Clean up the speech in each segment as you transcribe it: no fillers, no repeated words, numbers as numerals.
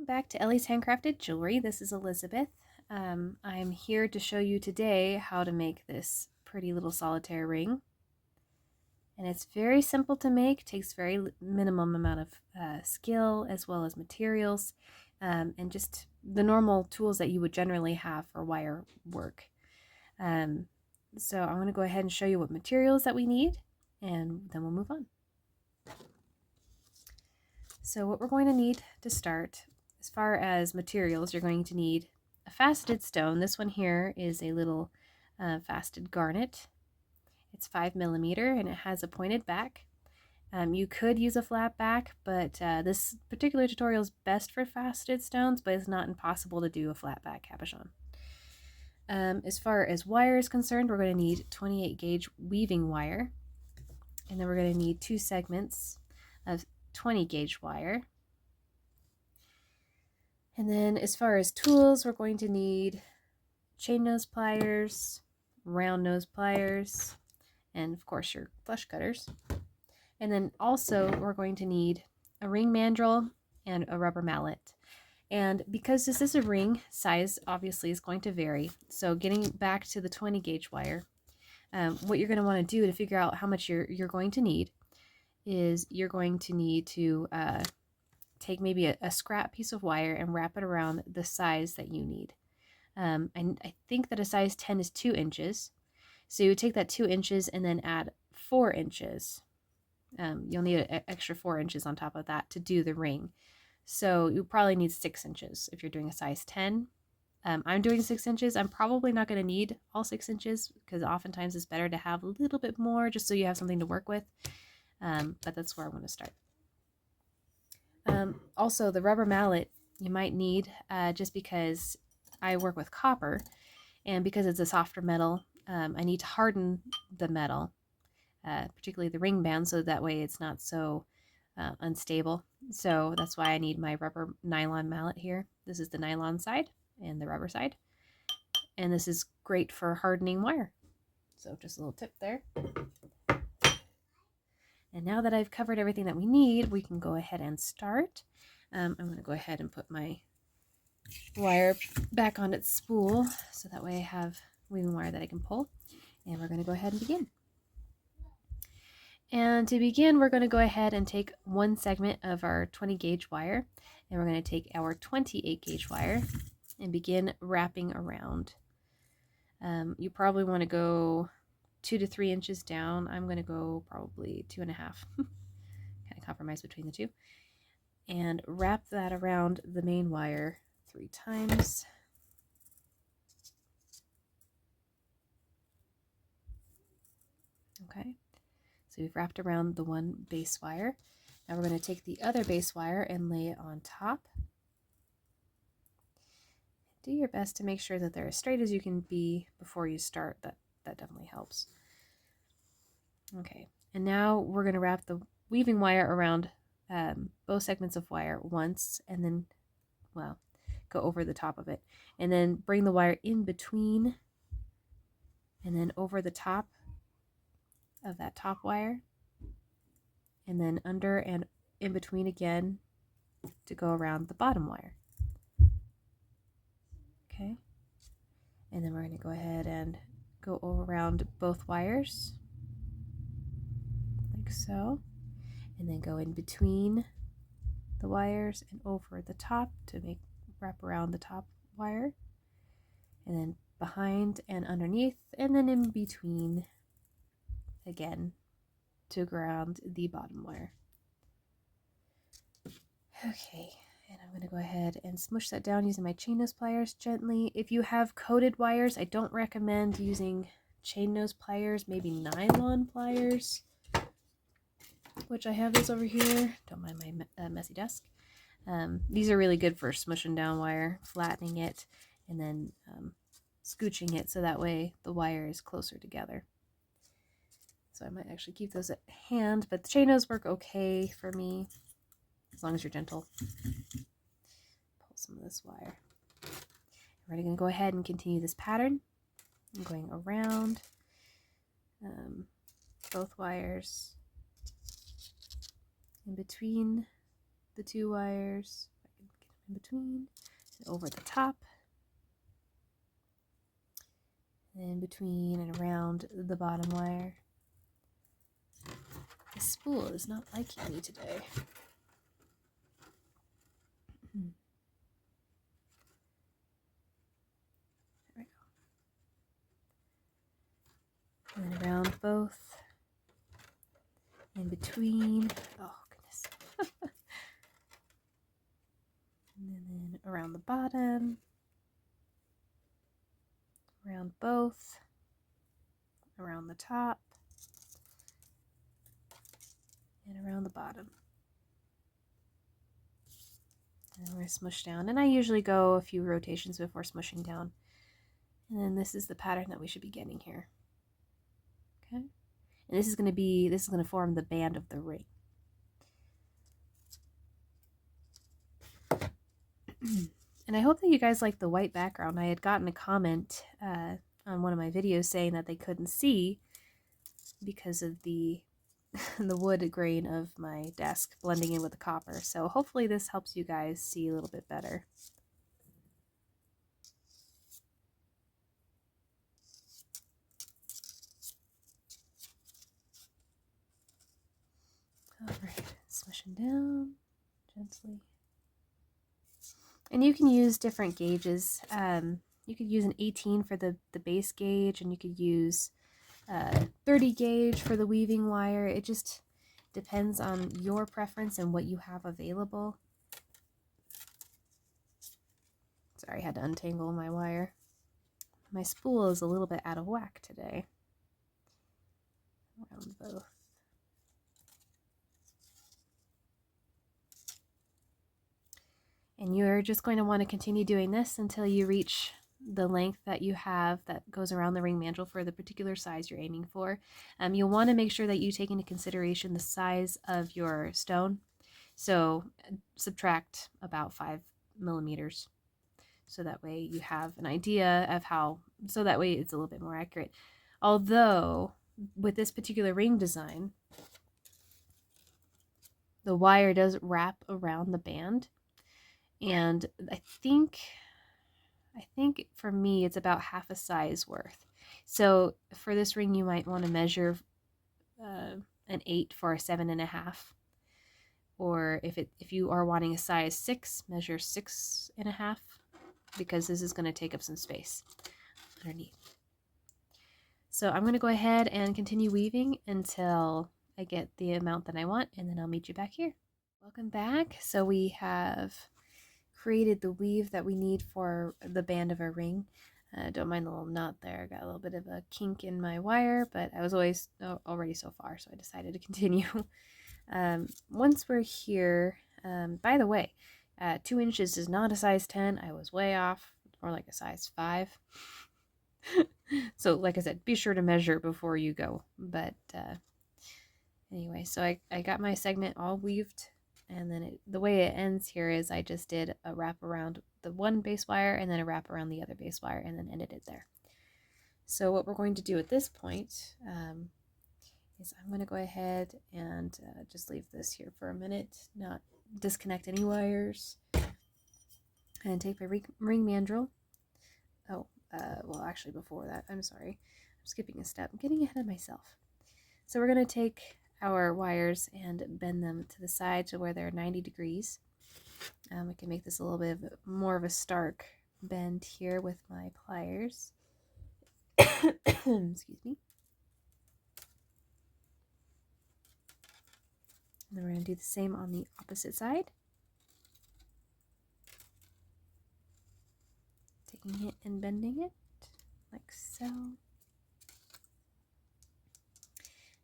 Back to Ellie's Handcrafted Jewelry. This is Elizabeth. I'm here to show you today how to make this pretty little solitaire ring. And it's very simple to make, takes very minimum amount of skill as well as materials, and just the normal tools that you would generally have for wire work. So I'm going to go ahead and show you what materials that we need, and then we'll move on. So what we're going to need to start, as far as materials, you're going to need a faceted stone. This one here is a little faceted garnet. It's 5mm and it has a pointed back. You could use a flat back, but this particular tutorial is best for faceted stones, but it's not impossible to do a flat back cabochon. As far as wire is concerned, we're going to need 28 gauge weaving wire, and then we're going to need 2 segments of 20 gauge wire. And then as far as tools, we're going to need chain nose pliers, round nose pliers, and of course your flush cutters. And then also we're going to need a ring mandrel and a rubber mallet. And because this is a ring, size obviously is going to vary. So getting back to the 20 gauge wire, what you're going to want to do to figure out how much you're going to need is you're going to need to take maybe a scrap piece of wire and wrap it around the size that you need. And I think that a size 10 is 2 inches. So you would take that 2 inches and then add 4 inches. You'll need an extra 4 inches on top of that to do the ring. So you probably need 6 inches if you're doing a size 10. I'm doing 6 inches. I'm probably not going to need all 6 inches because oftentimes it's better to have a little bit more just so you have something to work with. But that's where I want to start. Also, the rubber mallet you might need just because I work with copper, and because it's a softer metal, I need to harden the metal, particularly the ring band, so that way it's not so unstable. So that's why I need my rubber nylon mallet here. This is the nylon side and the rubber side, and this is great for hardening wire. So just a little tip there. And now that I've covered everything that we need, we can go ahead and start. I'm going to go ahead and put my wire back on its spool so that way I have weaving wire that I can pull. And we're going to go ahead and begin. And to begin, we're going to go ahead and take 1 segment of our 20 gauge wire, and we're going to take our 28 gauge wire and begin wrapping around. You probably want to go 2 to 3 inches down. I'm going to go probably 2.5. Kind of compromise between the two. And wrap that around the main wire 3 times. Okay, so we've wrapped around the one base wire. Now we're going to take the other base wire and lay it on top. Do your best to make sure that they're as straight as you can be before you start. That definitely helps. Okay, and now we're going to wrap the weaving wire around both segments of wire once, and then, well, go over the top of it, and then bring the wire in between, and then over the top of that top wire, and then under and in between again to go around the bottom wire. Okay, and then we're going to go ahead and go around both wires like so, and then go in between the wires and over the top to wrap around the top wire, and then behind and underneath, and then in between again to ground the bottom wire. Okay, and I'm going to go ahead and smush that down using my chain nose pliers gently. If you have coated wires, I don't recommend using chain nose pliers, maybe nylon pliers, which I have this over here. Don't mind my messy desk. These are really good for smushing down wire, flattening it, and then scooching it so that way the wire is closer together. So I might actually keep those at hand, but the chain nose work okay for me, as long as you're gentle. Pull some of this wire. We're going to go ahead and continue this pattern. I'm going around both wires, in between the 2 wires. If I can get them in between, and over the top, in between and around the bottom wire. The spool is not liking me today. There we go. And then around both, in between. Oh, goodness. And then around the bottom, around both, around the top, and around the bottom. And we're smushed down. And I usually go a few rotations before smushing down. And then this is the pattern that we should be getting here. Okay? And this is going to form the band of the ring. And I hope that you guys like the white background. I had gotten a comment on one of my videos saying that they couldn't see because of the the wood grain of my desk blending in with the copper. So hopefully this helps you guys see a little bit better. Alright, smushing down gently. And you can use different gauges. You could use an 18 for the base gauge, and you could use 30 gauge for the weaving wire. It just depends on your preference and what you have available. Sorry, I had to untangle my wire. My spool is a little bit out of whack today. Around both. And you're just going to want to continue doing this until you reach the length that you have that goes around the ring mandrel for the particular size you're aiming for. You'll want to make sure that you take into consideration the size of your stone. So subtract about 5 millimeters. So that way you have an idea of how, so that way it's a little bit more accurate. Although with this particular ring design, the wire does wrap around the band. And I think for me it's about half a size worth. So for this ring you might want to measure an 8 for a 7.5, or if you are wanting a size 6, measure 6.5, because this is going to take up some space underneath. So I'm going to go ahead and continue weaving until I get the amount that I want, and then I'll meet you back here. Welcome back. So we have created the weave that we need for the band of our ring. Don't mind the little knot there. Got a little bit of a kink in my wire, but I was already so far, so I decided to continue. Once we're here, by the way, 2 inches is not a size 10. I was way off. It's more like a size 5. So like I said, be sure to measure before you go. But anyway, so I got my segment all weaved. And then the way it ends here is I just did a wrap around the one base wire and then a wrap around the other base wire and then ended it there. So what we're going to do at this point is I'm going to go ahead and just leave this here for a minute, not disconnect any wires, and take my ring mandrel. Oh, well actually before that, I'm sorry, I'm skipping a step. I'm getting ahead of myself. So we're going to take our wires and bend them to the side to where they're 90 degrees. I can make this a little bit more of a stark bend here with my pliers. Excuse me. And then we're going to do the same on the opposite side. Taking it and bending it like so.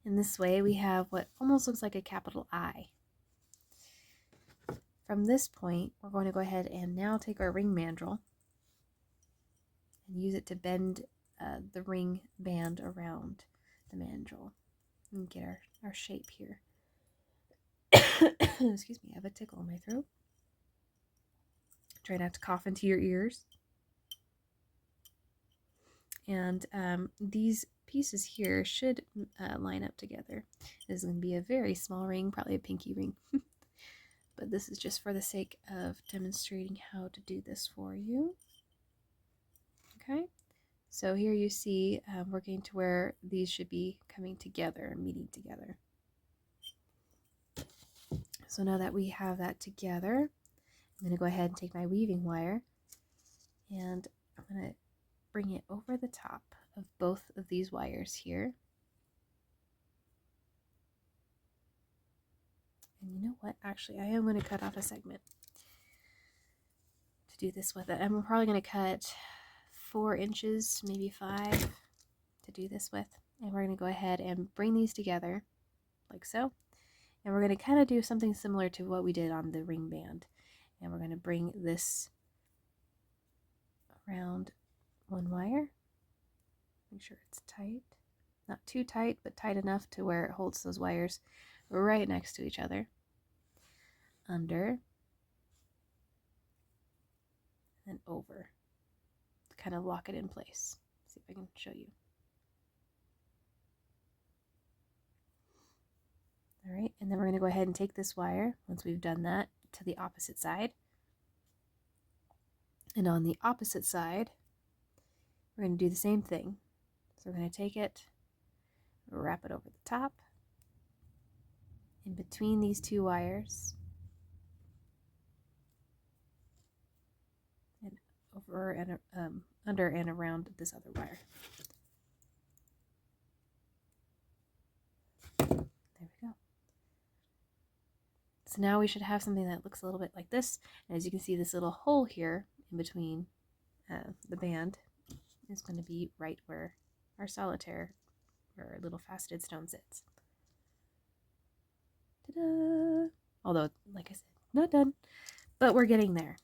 In this way we have what almost looks like a capital I. From this point, we're going to go ahead and now take our ring mandrel and use it to bend the ring band around the mandrel and get our shape here. Excuse me, I have a tickle in my throat. Try not to cough into your ears. And these pieces here should line up together. This is going to be a very small ring, probably a pinky ring. but this is just for the sake of demonstrating how to do this for you. Okay, so here you see we're getting to where these should be coming together and meeting together. So now that we have that together, I'm going to go ahead and take my weaving wire and I'm going to bring it over the top of both of these wires here. And you know what? Actually, I am going to cut off a segment to do this with it. I'm probably going to cut 4 inches, maybe 5 to do this with. And we're going to go ahead and bring these together like so. And we're going to kind of do something similar to what we did on the ring band. And we're going to bring this around one wire. Make sure it's tight. Not too tight, but tight enough to where it holds those wires right next to each other. Under. And over. To kind of lock it in place. See if I can show you. Alright, and then we're going to go ahead and take this wire, once we've done that, to the opposite side. And on the opposite side, we're going to do the same thing. So we're going to take it, wrap it over the top, in between these 2 wires, and over and under and around this other wire. There we go. So now we should have something that looks a little bit like this. And as you can see, this little hole here in between the band is going to be right where our solitaire or our little faceted stone sits. Ta-da! Although, like I said, not done, but we're getting there.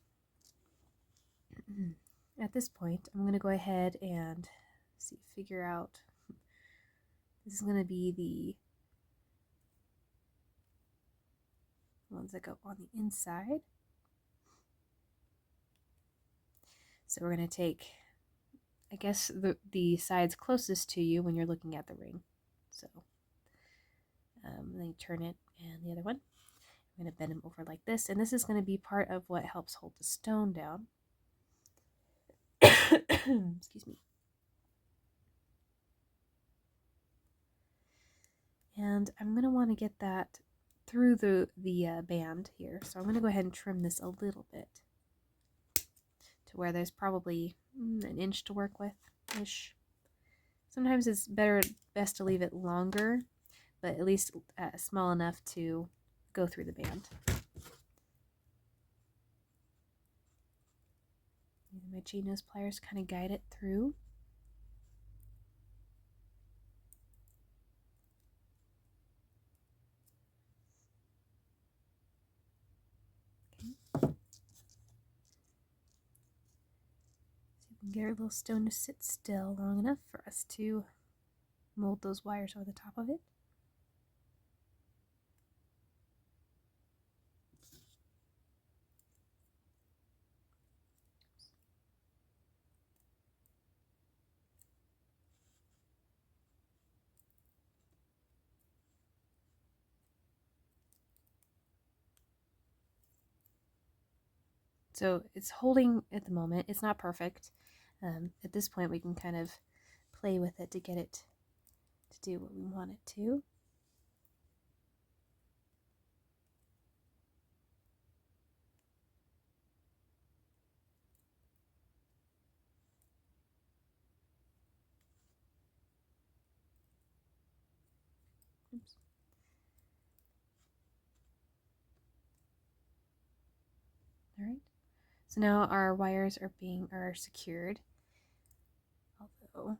At this point, I'm going to go ahead and figure out, this is going to be the ones that go on the inside. So we're going to take, I guess, the sides closest to you when you're looking at the ring. So then you turn it, and the other one. I'm going to bend them over like this, and this is going to be part of what helps hold the stone down. Excuse me. And I'm going to want to get that through the band here. So I'm going to go ahead and trim this a little bit to where there's probably an inch to work with-ish. Sometimes it's best to leave it longer, but at least small enough to go through the band. Using my chain nose pliers kind of guide it through. Get our little stone to sit still long enough for us to mold those wires over the top of it. So it's holding at the moment. It's not perfect. At this point, we can kind of play with it to get it to do what we want it to. Oops. All right. So now our wires are secured. Although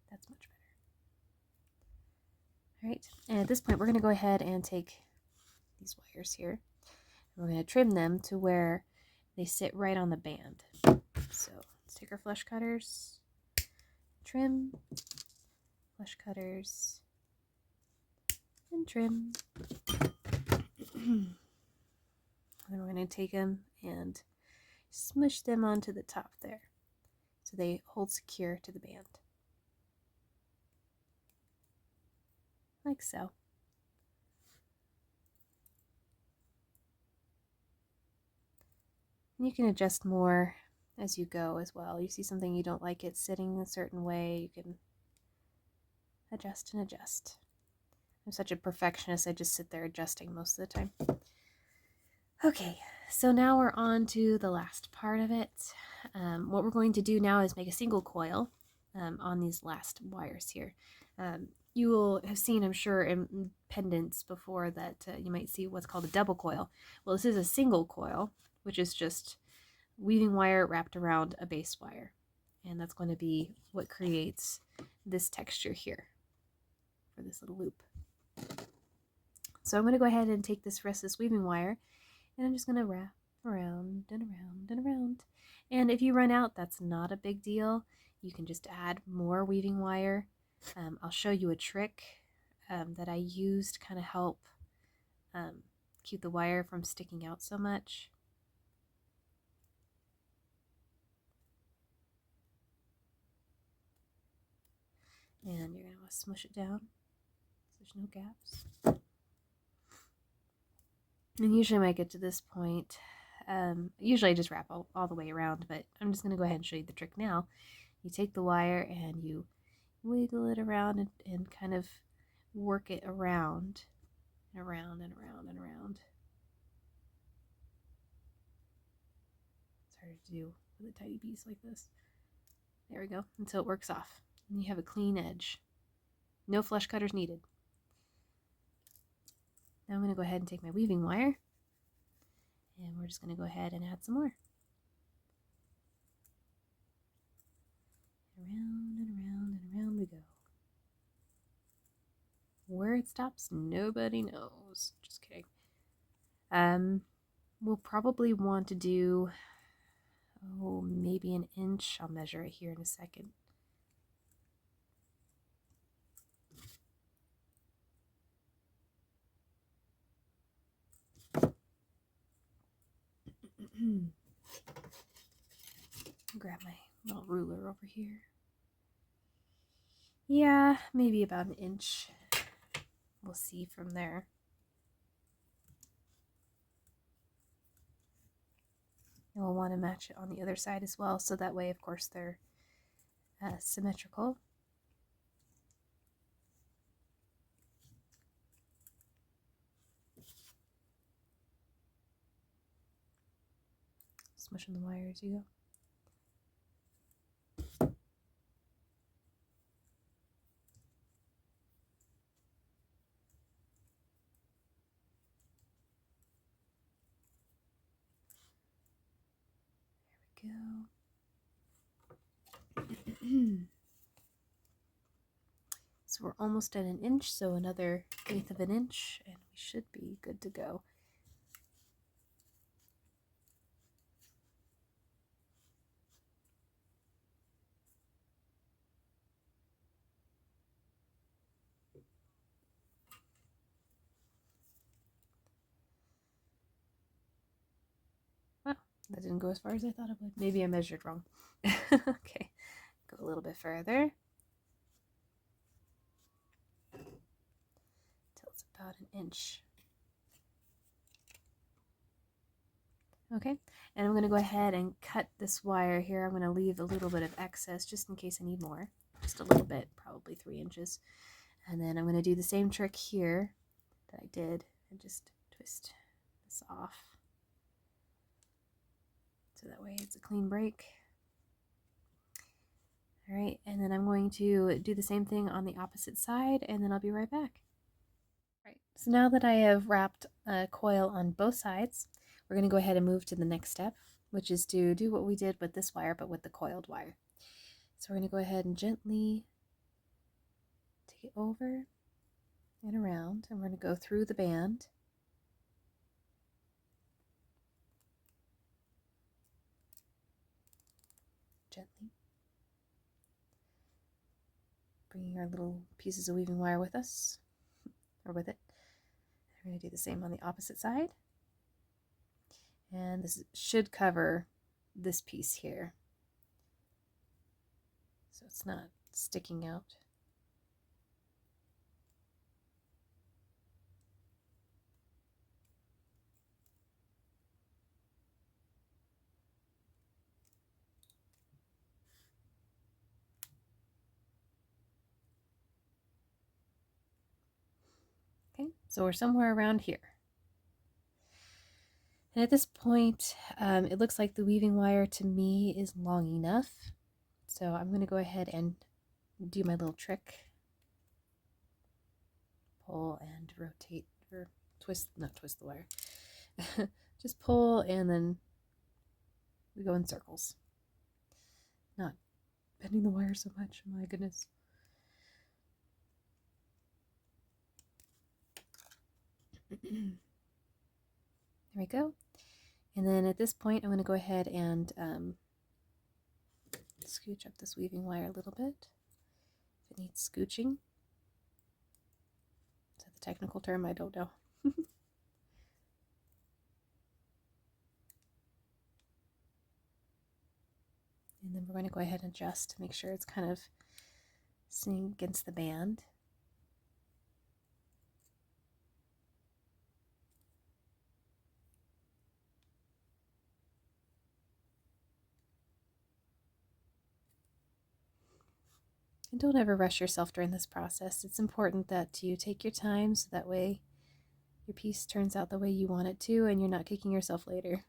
that's much better. All right. And at this point, we're going to go ahead and take these wires here, and we're going to trim them to where they sit right on the band. So let's take our flush cutters, trim, flush cutters, and trim. And then we're going to take them and smush them onto the top there so they hold secure to the band. Like so. And you can adjust more as you go as well. You see something you don't like it sitting a certain way, you can adjust and adjust. I'm such a perfectionist, I just sit there adjusting most of the time. Okay, so now we're on to the last part of it. What we're going to do now is make a single coil on these last wires here. You will have seen, I'm sure, in pendants before that you might see what's called a double coil. Well, this is a single coil, which is just weaving wire wrapped around a base wire. And that's going to be what creates this texture here for this little loop. So I'm going to go ahead and take this restless weaving wire, and I'm just going to wrap around and around and around. And if you run out, that's not a big deal. You can just add more weaving wire. I'll show you a trick that I used to kind of help keep the wire from sticking out so much. And you're going to smush it down so there's no gaps. And usually when I get to this point, usually I just wrap all the way around, but I'm just going to go ahead and show you the trick now. You take the wire and you wiggle it around and kind of work it around and around and around and around. It's hard to do with a tiny piece like this. There we go, until it works off. And you have a clean edge. No flush cutters needed. Now I'm going to go ahead and take my weaving wire, and we're just going to go ahead and add some more. Around and around and around we go. Where it stops, nobody knows. Just kidding. We'll probably want to do, maybe an inch. I'll measure it here in a second. Grab my little ruler over here. Yeah, maybe about an inch. We'll see from there. And we'll want to match it on the other side as well, so that way, of course, they're symmetrical. Smushing the wire as you go. There we go. So we're almost at an inch, so another 1/8 of an inch, and we should be good to go. Wow, that didn't go as far as I thought it would. Maybe I measured wrong. Okay, go a little bit further. Till it's about an inch. Okay, and I'm going to go ahead and cut this wire here. I'm going to leave a little bit of excess just in case I need more. Just a little bit, probably 3 inches. And then I'm going to do the same trick here that I did and just twist this off. So that way it's a clean break. All right, and then I'm going to do the same thing on the opposite side, and then I'll be right back. All right, so now that I have wrapped a coil on both sides, we're going to go ahead and move to the next step, which is to do what we did with this wire, but with the coiled wire. So we're going to go ahead and gently take it over and around, and we're going to go through the band. Gently. Bringing our little pieces of weaving wire with us, or with it. We're going to do the same on the opposite side. And this should cover this piece here, so it's not sticking out. So we're somewhere around here. And at this point, it looks like the weaving wire to me is long enough. So I'm going to go ahead and do my little trick. Pull and rotate, or twist, not twist the wire. Just pull and then we go in circles. Not bending the wire so much, my goodness. There we go. And then at this point, I'm going to go ahead and scooch up this weaving wire a little bit. If it needs scooching. Is that the technical term? I don't know. And then we're going to go ahead and adjust to make sure it's kind of sitting against the band. And don't ever rush yourself during this process. It's important that you take your time so that way your piece turns out the way you want it to and you're not kicking yourself later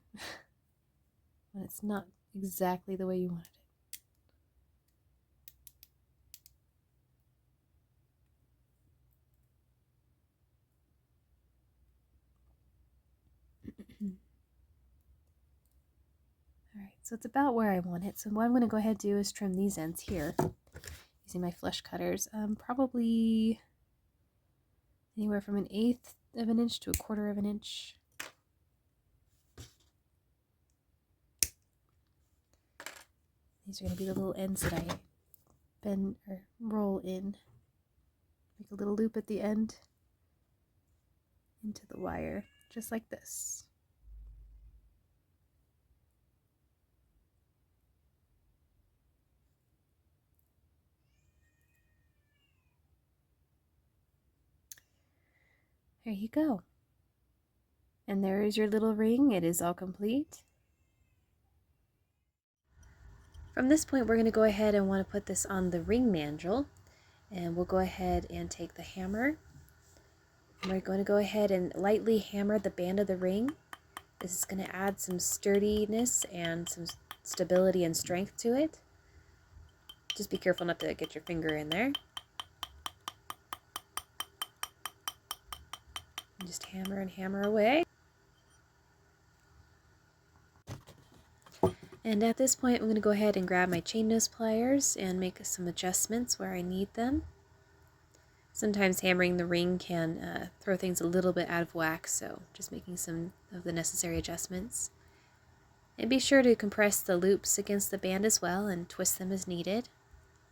when it's not exactly the way you wanted it. Alright, so it's about where I want it. So what I'm going to go ahead and do is trim these ends here using my flush cutters. Probably anywhere from 1/8 of an inch to 1/4 of an inch. These are going to be the little ends that I bend or roll in. Make a little loop at the end into the wire, just like this. There you go. And there is your little ring. It is all complete. From this point, we're going to go ahead and want to put this on the ring mandrel. And we'll go ahead and take the hammer. And we're going to go ahead and lightly hammer the band of the ring. This is going to add some sturdiness and some stability and strength to it. Just be careful not to get your finger in there. And just hammer and hammer away. And at this point, I'm going to go ahead and grab my chain nose pliers and make some adjustments where I need them. Sometimes hammering the ring can throw things a little bit out of whack, so just making some of the necessary adjustments. And be sure to compress the loops against the band as well and twist them as needed.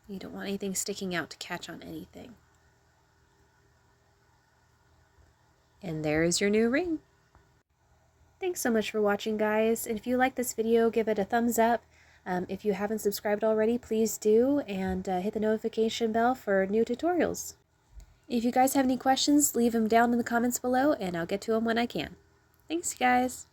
You don't want anything sticking out to catch on anything. And there is your new ring. Thanks so much for watching, guys. And if you like this video, give it a thumbs up. If you haven't subscribed already, please do, and hit the notification bell for new tutorials. If you guys have any questions, leave them down in the comments below, and I'll get to them when I can. Thanks, guys.